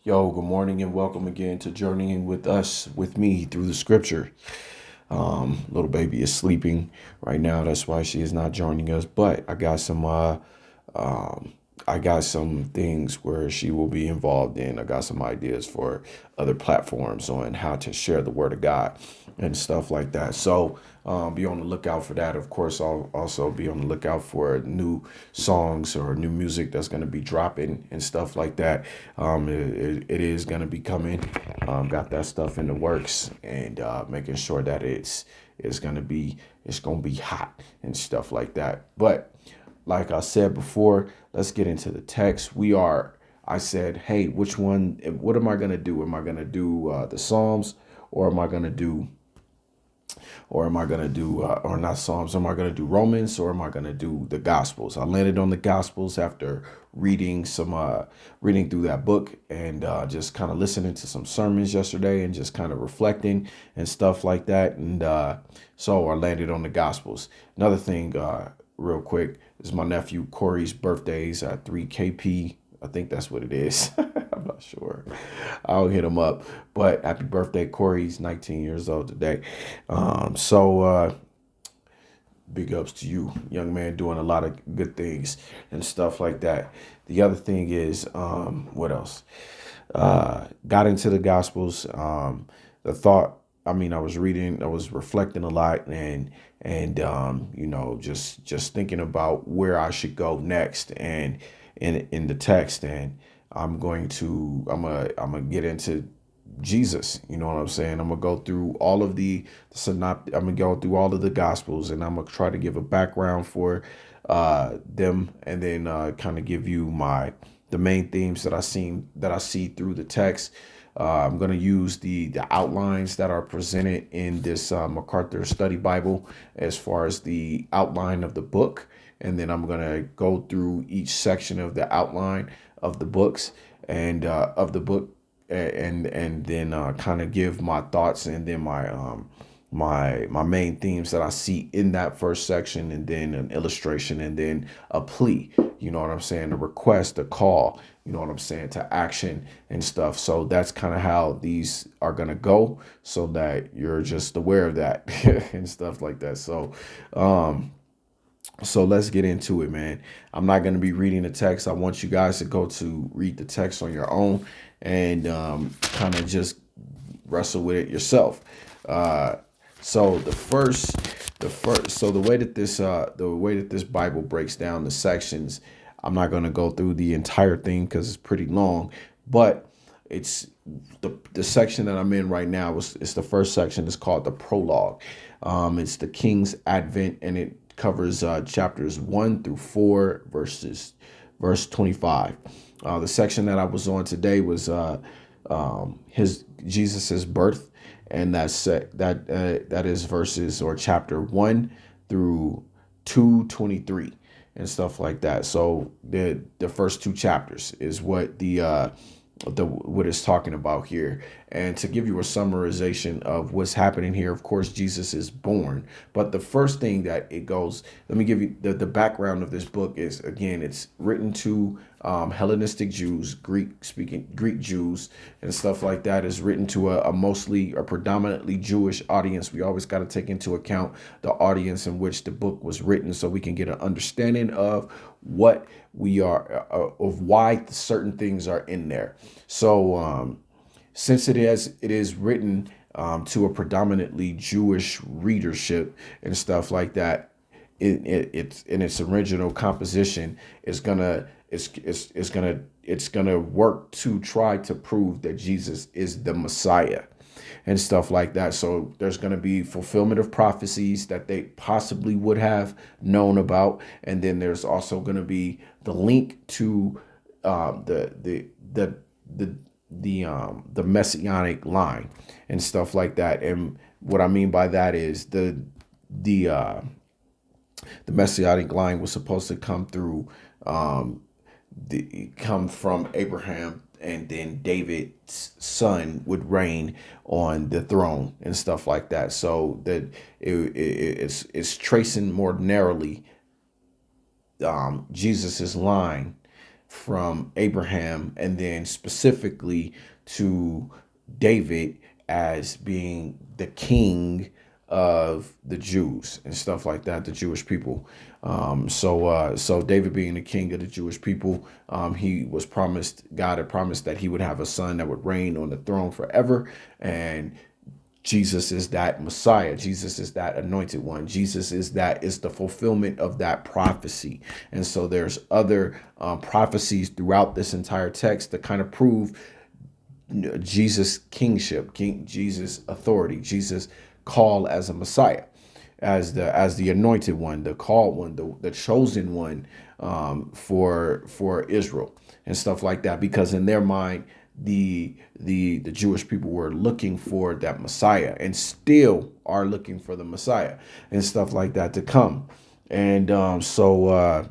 Yo, good morning and welcome again to Journeying with Us, with me through the scripture. Little baby is sleeping right now. That's why she is not joining us. But um, I got some things where she will be involved in. I got some ideas for other platforms on how to share the word of God and stuff like that. So be on the lookout for that. Of course, I'll also be on the lookout for new songs or new music that's going to be dropping and stuff like that. It is going to be coming. Got that stuff in the works and making sure that it's going to be hot and stuff like that. But like I said before, let's get into the text. I said, hey, what am I going to do? Am I going to do the Psalms or am I going to do or not Psalms? Am I going to do Romans or am I going to do the Gospels? I landed on the Gospels after reading through that book and just kind of listening to some sermons yesterday and just kind of reflecting and stuff like that. And so I landed on the Gospels. Another thing, real quick, is my nephew Corey's birthdays at 3KP. I think that's what it is. I'm not sure. I'll hit him up. But happy birthday, Corey. He's 19 years old today. Big ups to you, young man, doing a lot of good things and stuff like that. The other thing is, what else? Got into the Gospels. The thought, I was reading, I was reflecting a lot and just thinking about where I should go next and in the text. And I'm gonna get into Jesus. You know what I'm saying? I'm gonna go through all of the I'm gonna go through all of the Gospels, and I'm gonna try to give a background for them, and then kind of give you the main themes that I see through the text. I'm going to use the outlines that are presented in this MacArthur Study Bible as far as the outline of the book. And then I'm going to go through each section of the outline of the books and of the book and then kind of give my thoughts and then my main themes that I see in that first section, and then an illustration, and then a plea. You know what I'm saying? A request, a call. You know what I'm saying? To action and stuff. So that's kind of how these are gonna go, so that you're just aware of that and stuff like that. So let's get into it, man. I'm not going to be reading the text. I want you guys to go to read the text on your own and kind of just wrestle with it yourself. Uh, so the way that this Bible breaks down the sections, I'm not going to go through the entire thing because it's pretty long, but it's the section that I'm in right now. It's the first section. It's called the prologue. It's the King's Advent, and it covers chapters 1 through 4, verse 25. The section that I was on today was his Jesus's birth, and that is verses or chapter 1 through 2:23 and stuff like that. So the first two chapters is what it's talking about here. And to give you a summarization of what's happening here, of course, Jesus is born. But the first thing that it goes, let me give you the background of this book is, again, it's written to Hellenistic Jews, Greek Jews and stuff like that. Is written to a mostly or predominantly Jewish audience. We always got to take into account the audience in which the book was written, so we can get an understanding of what we are, of why certain things are in there. So since it is written to a predominantly Jewish readership and stuff like that, it's in its original composition is gonna it's gonna work to try to prove that Jesus is the Messiah and stuff like that. So there's going to be fulfillment of prophecies that they possibly would have known about, and then there's also going to be the link to the the messianic line and stuff like that. And what I mean by that is the uh, the messianic line was supposed to come through come from Abraham, and then David's son would reign on the throne and stuff like that. So that it's tracing more narrowly Jesus's line from Abraham, and then specifically to David as being the king of the Jews and stuff like that, the Jewish people. So David being the king of the Jewish people, he was promised, God had promised that he would have a son that would reign on the throne forever. And Jesus is that Messiah. Jesus is that anointed one. Jesus is the fulfillment of that prophecy. And so there's other prophecies throughout this entire text that kind of prove Jesus' kingship, Jesus' authority, Jesus' call as a Messiah, as the anointed one, the called one, the chosen one, for Israel and stuff like that. Because in their mind, the Jewish people were looking for that Messiah, and still are looking for the Messiah and stuff like that to come. And so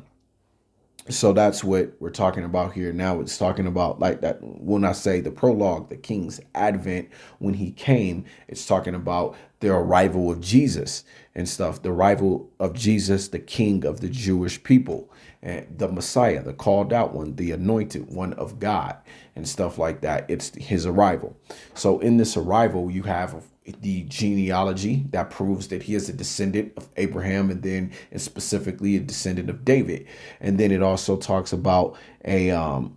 that's what we're talking about here now. It's talking about, like, that when I say the prologue, the king's advent, when he came, it's talking about the arrival of Jesus and stuff, the arrival of Jesus, the king of the Jewish people, and the Messiah, the called out one, the anointed one of God and stuff like that. It's his arrival. So in this arrival, you have the genealogy that proves that he is a descendant of Abraham, and then and specifically a descendant of David. And then it also talks about the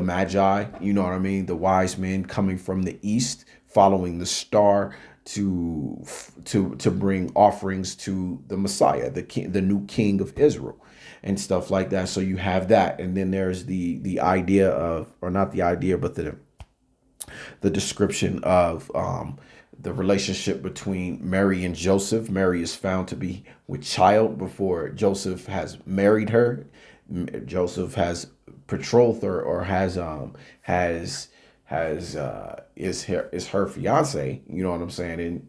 Magi, you know what I mean, the wise men coming from the east, following the star to bring offerings to the Messiah, the king, the new king of Israel, and stuff like that. So you have that, and then there's the idea of, or not the idea, but the description of the relationship between Mary and Joseph. Mary is found to be with child before Joseph has married her. Joseph has betrothed her, or is her fiance. You know what I'm saying? And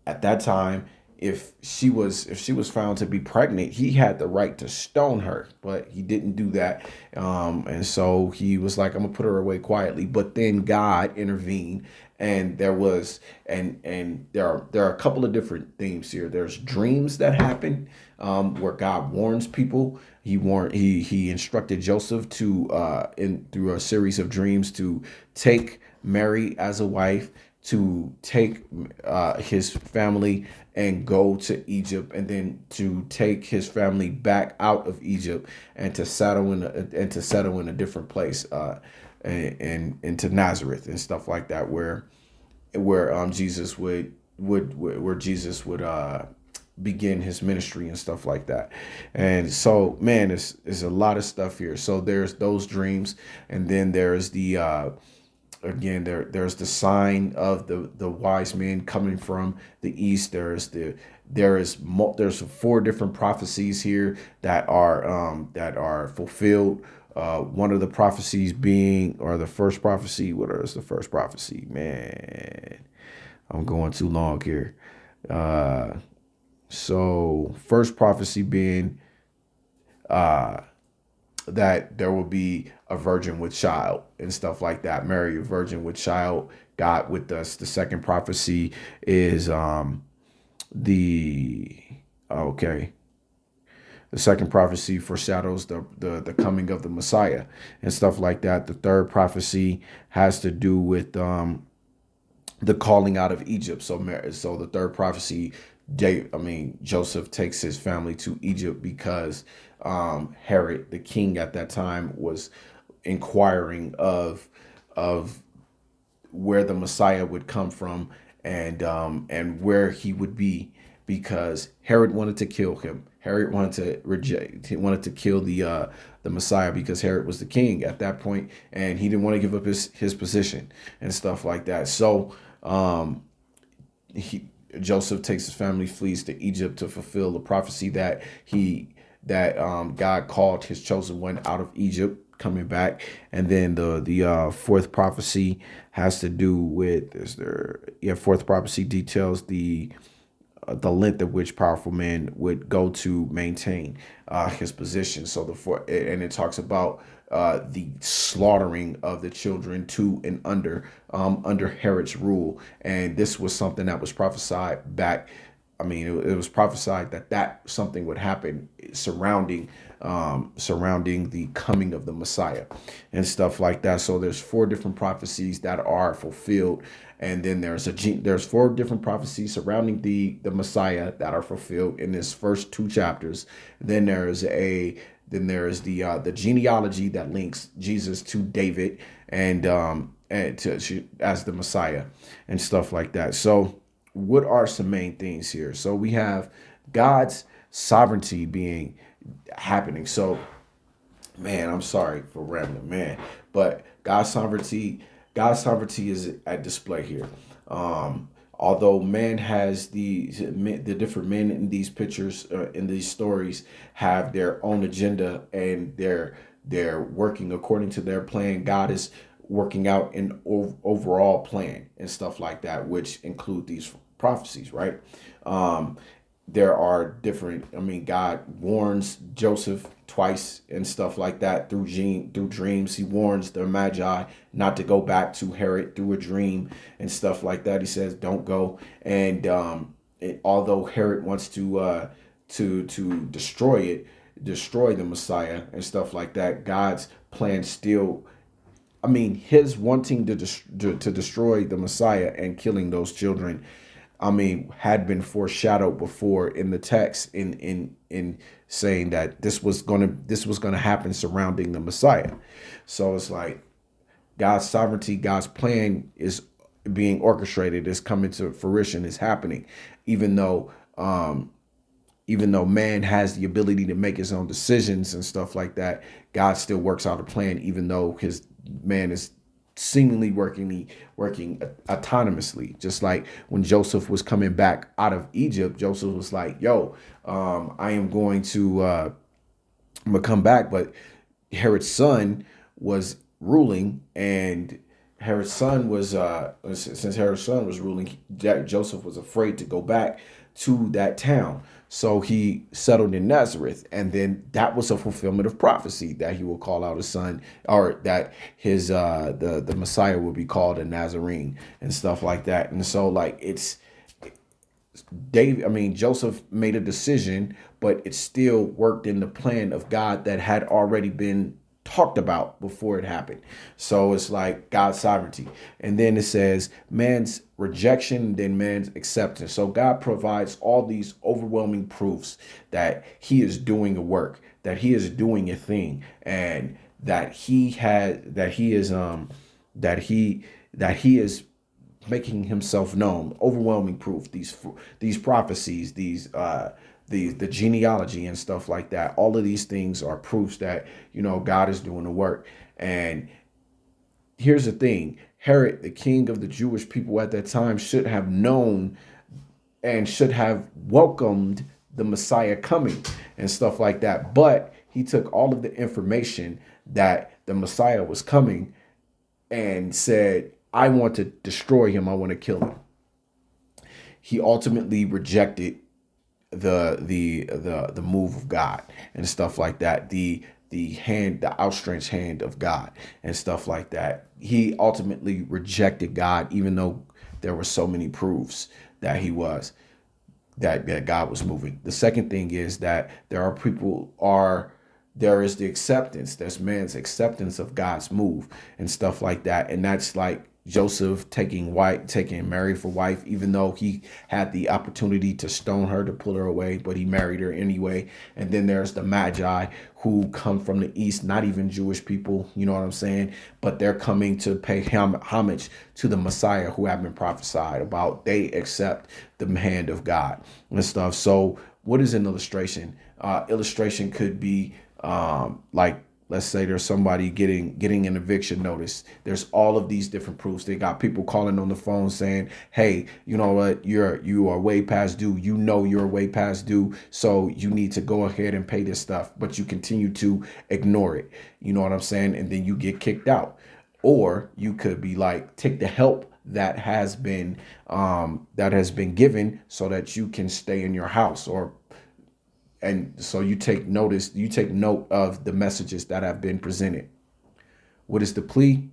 at that time, if she was found to be pregnant, he had the right to stone her, but he didn't do that. And so he was like, I'm gonna put her away quietly. But then God intervened, and there are a couple of different themes here. There's dreams that happen, where God warns people. He instructed Joseph to in through a series of dreams to take Mary as a wife, to take his family and go to Egypt, and then to take his family back out of Egypt, and to settle in a different place, and into Nazareth and stuff like that, where Jesus would begin his ministry and stuff like that. And so, man, it's a lot of stuff here. So there's those dreams, and then there's the again, there's the sign of the wise men coming from the east. There's 4 different prophecies here that are fulfilled. One of the prophecies being, or the first prophecy, what is the first prophecy? Man, I'm going too long here. So first prophecy being that there will be a virgin with child and stuff like that. Mary, a virgin with child, God with us. The second prophecy is the okay. The second prophecy foreshadows the coming of the Messiah and stuff like that. The third prophecy has to do with the calling out of Egypt. So the third prophecy, Joseph takes his family to Egypt because Herod, the king at that time, was inquiring of where the Messiah would come from, and where he would be, because Herod wanted to kill him. Herod wanted to reject. He wanted to kill the Messiah, because Herod was the king at that point, and he didn't want to give up his position and stuff like that. So Joseph takes his family, flees to Egypt to fulfill the prophecy that God called his chosen one out of Egypt, coming back. And then the fourth prophecy has to do with, fourth prophecy details the length of which powerful men would go to maintain his position. So and it talks about the slaughtering of the children to and under Herod's rule. And this was something that was prophesied back I mean, it was prophesied that something would happen surrounding the coming of the Messiah and stuff like that. So there's four different prophecies that are fulfilled, and then there's four different prophecies surrounding the Messiah that are fulfilled in this first two chapters. Then there is the genealogy that links Jesus to David and as the Messiah and stuff like that. So what are some main things here? So we have God's sovereignty being happening. So, man, I'm sorry for rambling, man, but God's sovereignty is at display here. Although man has the different men in these pictures, in these stories, have their own agenda and they're working according to their plan. God is working out an overall plan and stuff like that, which include these prophecies, right? Um, there are different. I mean, God warns Joseph twice and stuff like that through dreams. He warns the Magi not to go back to Herod through a dream and stuff like that. He says, "Don't go." And although Herod wants to destroy the Messiah and stuff like that, God's plan still. I mean, his wanting to destroy the Messiah and killing those children, I mean, had been foreshadowed before in the text in saying that this was gonna happen surrounding the Messiah. So it's like God's sovereignty, God's plan is being orchestrated, is coming to fruition, is happening, even though even though man has the ability to make his own decisions and stuff like that, God still works out a plan, even though his man is seemingly working autonomously. Just like when Joseph was coming back out of Egypt, Joseph was like, "Yo, I am going to I'm gonna come back," but Herod's son was ruling, and Herod's son was since Herod's son was ruling, Joseph was afraid to go back to that town. So he settled in Nazareth, and then that was a fulfillment of prophecy that he will call out his son, or that his the Messiah will be called a Nazarene and stuff like that. And so like it's David, I mean, Joseph made a decision, but it still worked in the plan of God that had already been talked about before it happened. So it's like God's sovereignty. And then it says man's rejection, then man's acceptance. So God provides all these overwhelming proofs that he is doing a work, that he is doing a thing, and that he is making himself known. Overwhelming proof. These prophecies, the genealogy and stuff like that. All of these things are proofs that God is doing the work. And here's the thing: Herod, the king of the Jewish people at that time, should have known and should have welcomed the Messiah coming and stuff like that. But he took all of the information that the Messiah was coming and said, "I want to destroy him. I want to kill him." He ultimately rejected the move of God and stuff like that. The outstretched hand of God and stuff like that. He ultimately rejected God, even though there were so many proofs that that God was moving. The second thing is that there is the acceptance. There's man's acceptance of God's move and stuff like that. And that's like Joseph taking Mary for wife, even though he had the opportunity to stone her, to pull her away, but he married her anyway. And then there's the Magi, who come from the East, not even Jewish people, you know what I'm saying? But they're coming to pay homage to the Messiah who have been prophesied about. They accept the hand of God and stuff. So what is an illustration? Illustration could be like, let's say there's somebody getting an eviction notice. There's all of these different proofs. They got people calling on the phone saying, "Hey, you know what? You are way past due. You know you're way past due. So you need to go ahead and pay this stuff." But you continue to ignore it. You know what I'm saying? And then you get kicked out. Or you could be like, take the help that has been given so that you can stay in your house, and so you take note of the messages that have been presented. What is the plea?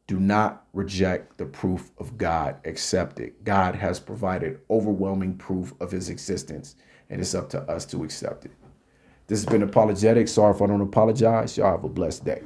Do not reject the proof of God. Accept it. God has provided overwhelming proof of his existence, and it's up to us to accept it. This has been Apologetics. Sorry if I don't apologize. Y'all have a blessed day.